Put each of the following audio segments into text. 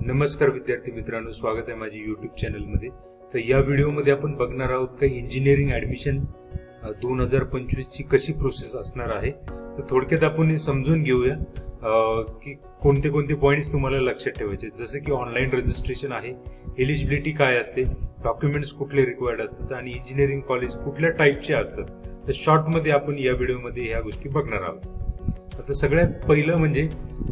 नमस्कार विद्यार्थी मित्रांनो, स्वागत आहे माझ्या YouTube चॅनल मध्ये। तर या व्हिडिओमध्ये आपण बघणार आहोत की इंजिनिअरिंग ऍडमिशन 2025 ची कशी प्रोसेस असणार आहे। तर थोडक्यात आपण समजून घेऊया की कोणते कोणते पॉइंट्स तुम्हाला लक्षात ठेवायचे, जसे की ऑनलाइन रजिस्ट्रेशन आहे, एलिजिबिलिटी काय असते, डॉक्युमेंट्स कुठले रिक्वायर्ड असतात आणि इंजिनिअरिंग कॉलेज कुठल्या टाइपचे असतात। तर शॉर्ट मध्ये आपण या व्हिडिओमध्ये ह्या गोष्टी बघणार आहोत। आता सगळ्यात पहिलं म्हणजे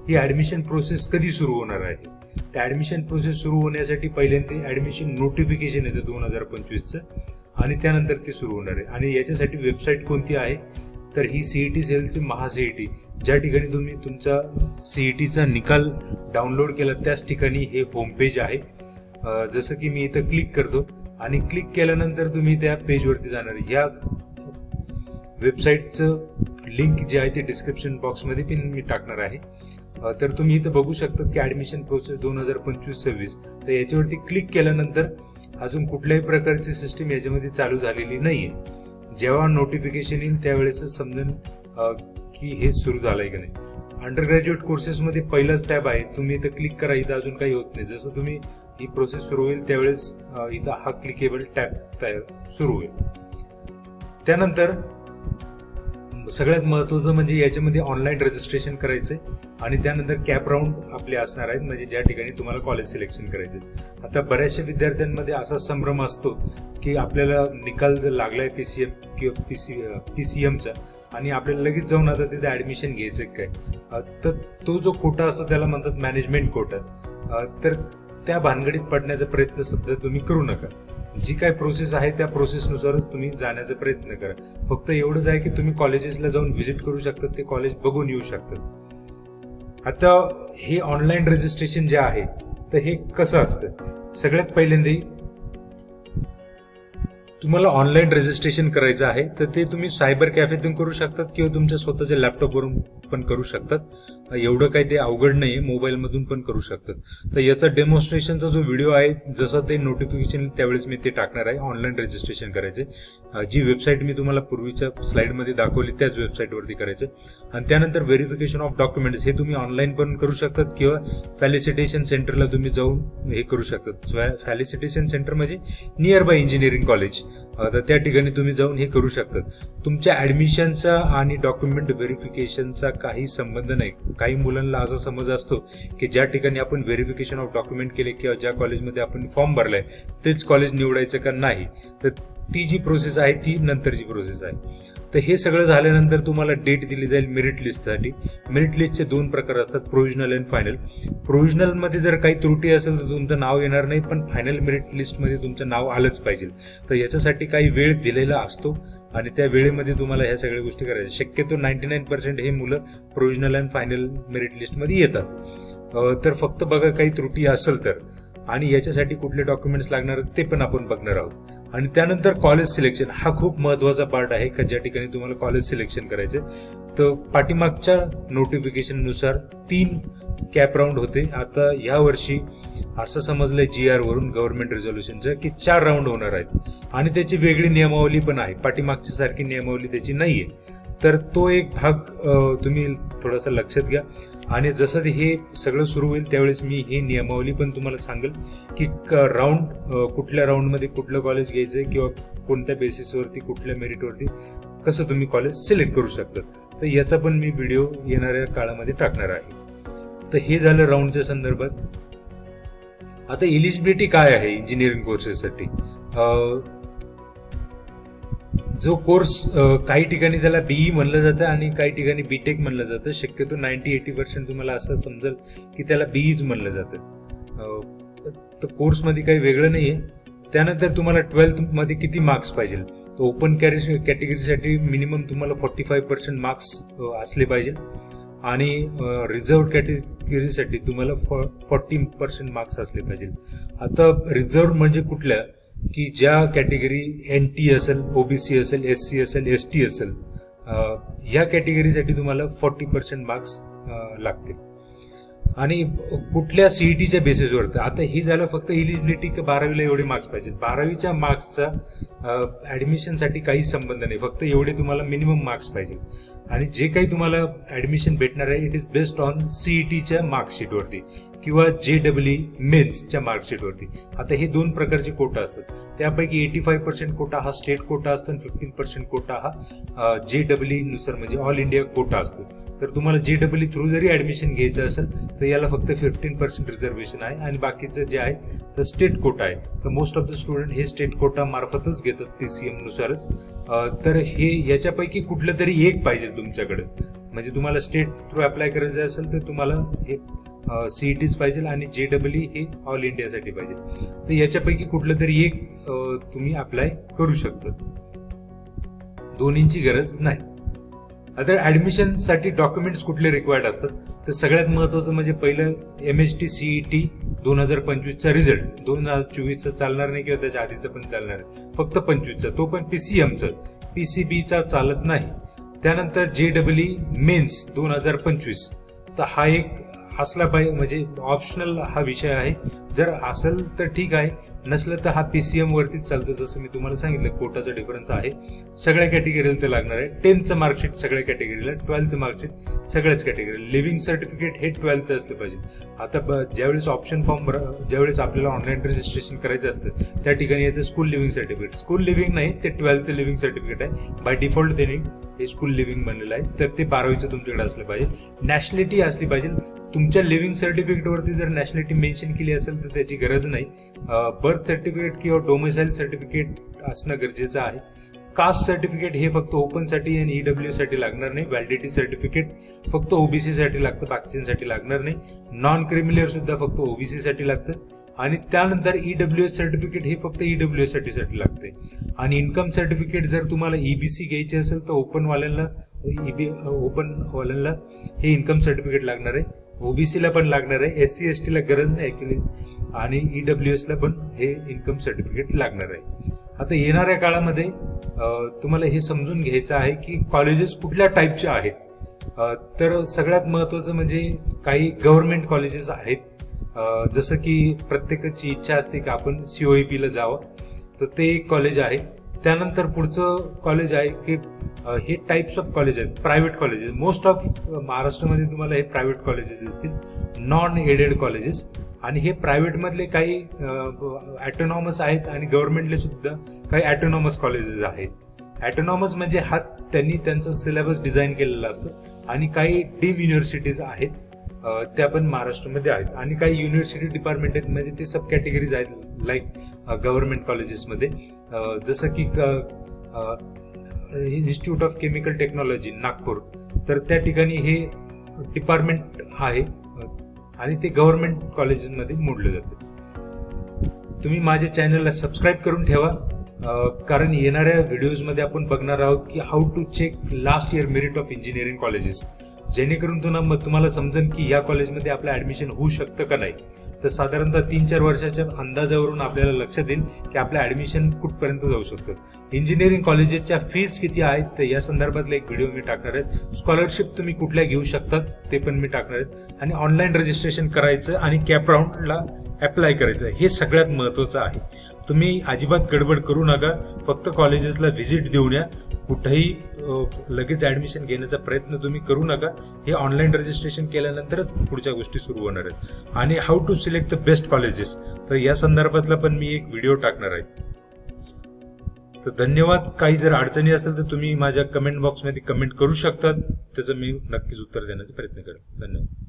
ही ऍडमिशन प्रोसेस कधी सुरू होणार आहे। त्या ऍडमिशन प्रोसेस सुरू होण्यासाठी पहिल्यांदा ऍडमिशन नोटिफिकेशन येतं 2025 चं आणि त्यानंतर ते सुरू होणार आहे। आणि याच्यासाठी वेबसाईट कोणती आहे तर ही सीईटी सेलची महासीईटी, ज्या ठिकाणी तुम्ही तुमचा सीईटीचा निकाल डाउनलोड केला त्याच ठिकाणी हे होम पेज आहे। जसं की मी इथं क्लिक करतो आणि क्लिक केल्यानंतर तुम्ही त्या पेजवरती जाणार। या वेबसाईटचं लिंक जे आहे ते डिस्क्रिप्शन बॉक्स मध्ये पण मी टाकणार आहे। तर तुम्ही इथे बघू शकता की ऍडमिशन प्रोसेस 2025-26। तर याच्यावरती क्लिक केल्यानंतर अजून कुठल्याही प्रकारची सिस्टीम याच्यामध्ये चालू झालेली नाहीये। जेव्हा नोटिफिकेशन येईल त्यावेळेस समजेल की हे सुरू झालंय की नाही। अंडर ग्रॅज्युएट कोर्सेस मध्ये पहिलाच टॅब आहे, तुम्ही इथे क्लिक करा, इथं अजून काही होत नाही। जसं तुम्ही ही प्रोसेस सुरू होईल त्यावेळेस इथं हा क्लिकेबल टॅब सुरू होईल। त्यानंतर सगळ्यात महत्त्वाचं म्हणजे याच्यामध्ये ऑनलाइन रजिस्ट्रेशन करायचंय आणि त्यानंतर कॅप राऊंड आपले असणार आहेत, म्हणजे ज्या ठिकाणी तुम्हाला कॉलेज सिलेक्शन करायचं। आता बऱ्याचशा विद्यार्थ्यांमध्ये असा संभ्रम असतो की आपल्याला निकाल लागलाय पीसीएम किंवा पीसीएमचा आणि आपल्याला लगेच जाऊन आता तिथे ऍडमिशन घ्यायचं काय। तर तो जो कोटा असतो त्याला म्हणतात मॅनेजमेंट कोटा। तर त्या भानगडीत पडण्याचा प्रयत्न सध्या तुम्ही करू नका। जी काय प्रोसेस आहे त्या प्रोसेसनुसारच तुम्ही जाण्याचा प्रयत्न करा। फक्त एवढंच आहे की तुम्ही कॉलेजेसला जाऊन व्हिजिट करू शकता, ते कॉलेज बघून येऊ शकतात। आता हे ऑनलाइन रजिस्ट्रेशन जे आहे तर हे कसं असतं, सगळ्यात पहिल्यांदा तुम्हाला ऑनलाइन रजिस्ट्रेशन करायचं आहे तर ते तुम्ही सायबर कॅफेतून करू शकतात किंवा तुमच्या स्वतःच्या लॅपटॉपवरून पण करू शकतात। एवढं काही ते अवघड नाहीये, मोबाईल मधून पण करू शकतात। तर याचा डेमॉन्स्ट्रेशनचा जो व्हिडिओ आहे जसं ते नोटिफिकेशन त्यावेळेस मी ते टाकणार आहे। ऑनलाइन रजिस्ट्रेशन करायचे, जी वेबसाईट मी तुम्हाला पूर्वीच्या स्लाइड मध्ये दाखवली त्याच वेबसाईट वरती करायचं। आणि त्यानंतर व्हेरिफिकेशन ऑफ डॉक्युमेंट्स हे तुम्ही ऑनलाईन पण करू शकतात किंवा फॅलिसिटेशन सेंटरला तुम्ही जाऊन हे करू शकतात। फॅलिसिटेशन सेंटर म्हणजे नियर बाय इंजिनिअरिंग कॉलेज, तर त्या ठिकाणी तुम्ही जाऊन हे करू शकतात। तुमच्या ऍडमिशनचा आणि डॉक्युमेंट व्हेरिफिकेशनचा काही संबंध नाही। काही मुलांना असा समज असतो की ज्या ठिकाणी आपण व्हेरिफिकेशन ऑफ डॉक्युमेंट केले किंवा ज्या कॉलेजमध्ये आपण फॉर्म भरलाय तेच कॉलेज निवडायचं का नाही, तर ती जी प्रोसेस आहे ती नंतरची प्रोसेस आहे। तर हे सगळं झाल्यानंतर तुम्हाला डेट दिली जाईल मेरिट लिस्टसाठी। मेरिट लिस्टचे दोन प्रकार असतात, प्रोव्हिजनल आणि फायनल। प्रोव्हिजनल मध्ये जर काही त्रुटी असेल तर तुमचं नाव येणार नाही, पण फायनल मेरिट लिस्ट मध्ये तुमचं नाव आलंच पाहिजे। तर याच्यासाठी काही वेळ दिलेला असतो आणि त्या वेळेमध्ये तुम्हाला ह्या सगळ्या गोष्टी करायच्या। शक्यतो 99% हे मुलं प्रोव्हिजनल आणि फायनल मेरिट लिस्ट मध्ये येतात। तर फक्त बघा काही त्रुटी असेल तर, आणि याच्यासाठी कुठले डॉक्युमेंट्स लागणार ते पण आपण बघणार आहोत। आणि त्यानंतर कॉलेज सिलेक्शन हा खूप महत्वाचा पार्ट आहे का ज्या ठिकाणी तुम्हाला कॉलेज सिलेक्शन करायचे। तर पाठीमागच्या नोटिफिकेशन नुसार 3 कॅप राऊंड होते। आता या वर्षी असं समजलंय जीआर वरून गव्हर्नमेंट रिझोल्युशनचं की 4 राऊंड होणार आहेत आणि त्याची वेगळी नियमावली पण आहे, पाठीमागच्या सारखी नियमावली त्याची नाहीये। तर तो एक भाग तुम्ही थोडासा लक्षात घ्या। आणि जसं हे सगळं सुरू होईल त्यावेळेस मी ही नियमावली पण तुम्हाला सांगेल की राऊंड कुठल्या राऊंड मध्ये कुठलं कॉलेज घ्यायचंय किंवा कोणत्या बेसिसवरती कुठल्या मेरिटवरती कसं तुम्ही कॉलेज सिलेक्ट करू शकता। तर याचा पण मी व्हिडिओ येणाऱ्या काळामध्ये टाकणार आहे। तर हे झालं राऊंडच्या संदर्भात। आता एलिजिबिलिटी काय आहे इंजिनिअरिंग कोर्सेससाठी। जो कोर्स काही ठिकाणी त्याला बीई म्हणलं जातं आणि काही ठिकाणी बीटेक म्हणलं जातं। शक्यतो 90-80% तुम्हाला असं समजेल की त्याला बीईच म्हणलं जातं। तर कोर्स मध्ये काही वेगळं नाहीये। त्यानंतर तुम्हाला 12th मध्ये किती मार्क्स पाहिजे, तर ओपन कॅटेगरीसाठी मिनिमम तुम्हाला 45% मार्क्स असले पाहिजे आणि रिझर्व्ड कॅटेगरीसाठी तुम्हाला 40% मार्क्स असले पाहिजे। आता रिझर्व्ड म्हणजे कुठल्या की ज्या कॅटेगरी एनटी असेल, ओबीसी असेल, एससी असेल, एसटी असेल, या कॅटेगरीसाठी तुम्हाला 40% मार्क्स लागतील। आणि कुठल्या सीईटीच्या बेसिसवर, आता ही झालं फक्त एलिजिबिलिटी की 12वीला एवढे मार्क्स पाहिजे। 12वीच्या मार्क्सचा ऍडमिशनसाठी काही संबंध नाही, फक्त एवढे तुम्हाला मिनिमम मार्क्स पाहिजे। आणि जे काही तुम्हाला ऍडमिशन भेटणार आहे इट इज बेस्ड ऑन सीईटीच्या मार्कशीट वरती किंवा JEE मेन्सच्या मार्कशीटवरती. आता हे 2 प्रकारचे कोटा असतात. त्यापैकी 85% कोटा हा स्टेट कोटा असतो आणि 15% कोटा हा JEE नुसार म्हणजे ऑल इंडिया कोटा असतो. तर तुम्हाला JEE थ्रू जरी ऍडमिशन घ्यायचं असेल तर याला फक्त 15% रिझर्वेशन आहे आणि बाकीचं जे आहे तर स्टेट कोटा आहे. तर मोस्ट ऑफ द स्टुडंट हे स्टेट कोटा मार्फतच घेतात PCM नुसारच. तर हे याच्यापैकी कुठलं तरी एक पाहिजे तुमच्याकडे. म्हणजे तुम्हाला स्टेट थ्रू अप्लाय करायचं असेल तर तुम्हाला हे CETच पाहिजे आणि JEE हे ऑल इंडियासाठी पाहिजे. तर याच्यापैकी कुठलं तरी एक तुम्ही अप्लाय करू शकता. दोन्हींची गरज नाही. आता ऍडमिशन साठी डॉक्युमेंट्स कुठले रिक्वायर्ड असतात तर सगळ्यात महत्वाचं म्हणजे पहिलं MHT CET 2025चा रिझल्ट. 2024चा चालणार नाही किंवा त्याच्या आधीचा पण चालणार आहे, फक्त 25चा, तो पण PCMचा, PCBचा चालत नाही. त्यानंतर JEE मेन्स 2025 तर हा एक असला पाहिजे, म्हणजे ऑप्शनल हा विषय आहे. जर असेल तर ठीक आहे, नसलं तर हा PCM वरतीच चालतं. जसं मी तुम्हाला सांगितलं कोटाचा डिफरन्स आहे. सगळ्या कॅटेगरीला ते लागणार आहे. 10चं मार्कशीट सगळ्या कॅटेगरीला, 12चं मार्कशीट सगळ्याच कॅटेगरीला. लिव्हिंग सर्टिफिकेट हे 12चं असलं पाहिजे. आता ज्यावेळेस ऑप्शन फॉर्म ज्यावेळेस आपल्याला ऑनलाईन रजिस्ट्रेशन करायचं असतं त्या ठिकाणी येतं school living certificate. School living नाही, ते 12चं लिव्हिंग सर्टिफिकेट आहे. बाय डिफॉल्ट त्यांनी हे स्कूल लिव्हिंग बनलेलं आहे. तर ते 12वीचं तुमच्याकडे असलं पाहिजे. नॅशनॅलिटी असली पाहिजे. तुमच्या लिव्हिंग सर्टिफिकेटवरती जर नॅशनॅलिटी मेन्शन केली असेल तर त्याची गरज नाही. बर्थ सर्टिफिकेट किंवा डोमिसाईल सर्टिफिकेट असणं गरजेचं आहे. कास्ट सर्टिफिकेट हे फक्त ओपन साठी आणि EW साठी लागणार नाही. व्हॅलिडिटी सर्टिफिकेट फक्त OBC साठी लागतं, बाकीच्यांसाठी लागणार नाही. नॉन क्रिमिलियर सुद्धा फक्त OBC साठी लागतं. आणि त्यानंतर EWS सर्टिफिकेट हे फक्त EWS साठी लागते. आणि इन्कम सर्टिफिकेट जर तुम्हाला EBC घ्यायचे असेल तर ओपन वाल्यांना हे इन्कम सर्टिफिकेट लागणार आहे. OBC ला पण लागणार आहे. SC ST ला गरज नाही ऍक्च्युली. आणि EWS ला पण हे इन्कम सर्टिफिकेट लागणार आहे. आता येणाऱ्या काळामध्ये तुम्हाला हे समजून घ्यायचं आहे की कॉलेजेस कुठल्या टाईपचे आहेत. तर सगळ्यात महत्वाचं म्हणजे काही गव्हर्नमेंट कॉलेजेस आहेत. जसं की प्रत्येकाची इच्छा असते की आपण COEP ला जावं, तर ते एक कॉलेज आहे. त्यानंतर पुढचं कॉलेज आहे की हे टाइप्स ऑफ कॉलेज आहेत, प्रायव्हेट कॉलेजेस. मोस्ट ऑफ महाराष्ट्रामध्ये तुम्हाला हे प्रायव्हेट कॉलेजेस दिसतील, नॉन एडेड कॉलेजेस. आणि हे प्रायव्हेट मधले काही ऑटोनॉमस आहेत आणि गव्हर्नमेंटले सुद्धा काही ऑटोनॉमस कॉलेजेस आहेत. ऑटोनॉमस म्हणजे हा त्यांनी त्यांचा सिलेबस डिझाईन केलेला असतो. आणि काही डीम युनिव्हर्सिटीज आहेत, त्या पण महाराष्ट्रामध्ये आहेत. आणि काही युनिव्हर्सिटी डिपार्टमेंट आहेत, म्हणजे ते सब कॅटेगरीज आहेत लाईक गव्हर्नमेंट कॉलेजेसमध्ये. जसं की institute of chemical technology Nagpur, तर त्या ठिकाणी हे डिपार्टमेंट आहे आणि ते गव्हर्नमेंट कॉलेजेसमध्ये मोडले जाते. तुम्ही माझ्या चॅनलला सबस्क्राईब करून ठेवा, कारण येणाऱ्या व्हिडिओजमध्ये आपण बघणार आहोत की how to check last year merit of engineering colleges, जेणेकरून तुम्हाला समजेल की या कॉलेजमध्ये आपलं ऍडमिशन होऊ शकतं का नाही. तर साधारणतः 3-4 वर्षाच्या अंदाजावरून आपल्याला लक्षात येईल की आपलं ऍडमिशन कुठपर्यंत जाऊ शकतं. इंजिनिअरिंग कॉलेजेसच्या फीज किती आहेत तर या संदर्भातला एक व्हिडिओ मी टाकणार आहे. स्कॉलरशिप तुम्ही कुठल्या घेऊ शकतात ते पण मी टाकणार आहे. आणि ऑनलाईन रजिस्ट्रेशन करायचं आणि कॅप राऊंडला अप्लाय करायचं हे सगळ्यात महत्वाचं आहे. तुम्ही अजिबात गडबड करू नका, फक्त कॉलेजेसला व्हिजिट देऊन या. कुठेही लगेच ऍडमिशन घेण्याचा प्रयत्न तुम्ही करू नका. हे ऑनलाईन रजिस्ट्रेशन केल्यानंतरच पुढच्या गोष्टी सुरू होणार आहेत. आणि how to select the best colleges, तर या संदर्भातला पण मी एक व्हिडिओ टाकणार आहे. तर धन्यवाद. काही जर अडचणी असेल तर तुम्ही माझ्या कमेंट बॉक्समध्ये कमेंट करू शकतात, त्याचं मी नक्कीच उत्तर देण्याचा प्रयत्न करेन. धन्यवाद.